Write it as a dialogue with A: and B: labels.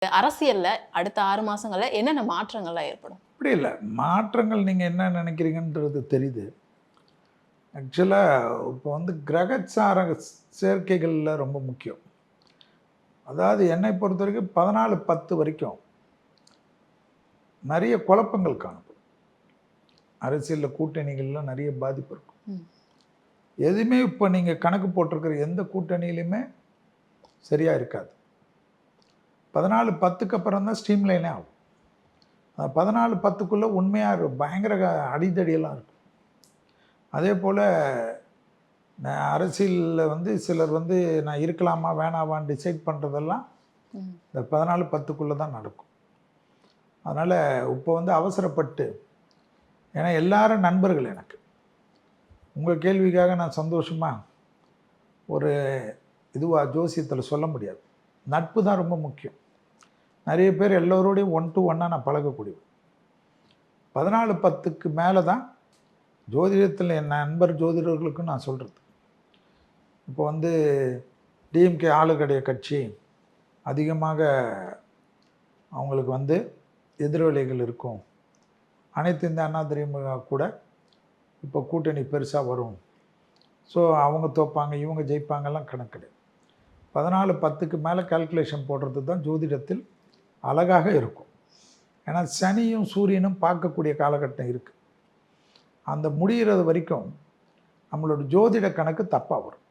A: அரசியல்ல அடுத்த 6 மாசங்கள்ல என்னென்ன மாற்றங்கள்லாம் ஏற்படும்?
B: அப்படி இல்ல. மாற்றங்கள் நீங்க என்ன நினைக்கிறீங்கன்றது தெரியுது. ஆக்சுவலா இப்போ வந்து கிரகச்சார சேர்க்கைகள்ல ரொம்ப முக்கியம். அதாவது என்னை பொறுத்தவரைக்கும் 14/10 வரைக்கும் நெறைய குழப்பங்கள் காணப்படும். அரசியல்ல கூட்டணிகள்ல நெறைய பாதிப்பு இருக்கும்.
A: ம்.
B: எதுவுமே இப்போ நீங்க கணக்கு போட்டிருக்கிற எந்த கூட்டணியிலுமே சரியா இருக்காது. 14/10க்கு அப்புறம் தான் ஸ்ட்ரீம்லைனே ஆகும். 14/10க்குள்ள உண்மையா பயங்கர அடிதடியெல்லாம் இருக்கும். அதேபோல அரசியல்ல வந்து சிலர் வந்து நான் இருக்கலாமா வேணாமான்னு டிசைட் பண்ணுறதெல்லாம் இந்த 14/10க்குள்ள தான் நடக்கும். அதனால் இப்போ வந்து அவசரப்பட்டு, ஏன்னா எல்லாரும் நண்பர்கள் எனக்கு. உங்கள் கேள்விக்காக நான் சந்தோஷமாக ஒரு ஜோசியத்தில் சொல்ல முடியாது. நட்பு தான் ரொம்ப முக்கியம். நிறைய பேர் எல்லோரோடையும் 1 to 1 நான் பழகக்கூடியவர். 14/10க்கு மேலே தான் ஜோதிடத்தில் என் நண்பர் ஜோதிடர்களுக்கும் நான் சொல்கிறது. இப்போ வந்து டிஎம்கே ஆளுடைய கட்சி அதிகமாக அவங்களுக்கு வந்து எதிர்விளைகள் இருக்கும். அனைத்து இந்த அண்ணா திமுக கூட இப்போ கூட்டணி பெருசாக வரும். ஸோ அவங்க தோப்பாங்க, இவங்க ஜெயிப்பாங்கெல்லாம் கணக்கு கிடையாது. 14/10க்கு மேலே கால்குலேஷன் போடுறது தான் ஜோதிடத்தில் அழகாக இருக்கும். ஏன்னா சனியும் சூரியனும் பார்க்கக்கூடிய காலகட்டம் இருக்குது. அந்த முடிகிறது வரைக்கும் நம்மளோட ஜோதிட கணக்கு தப்பாக வரும்.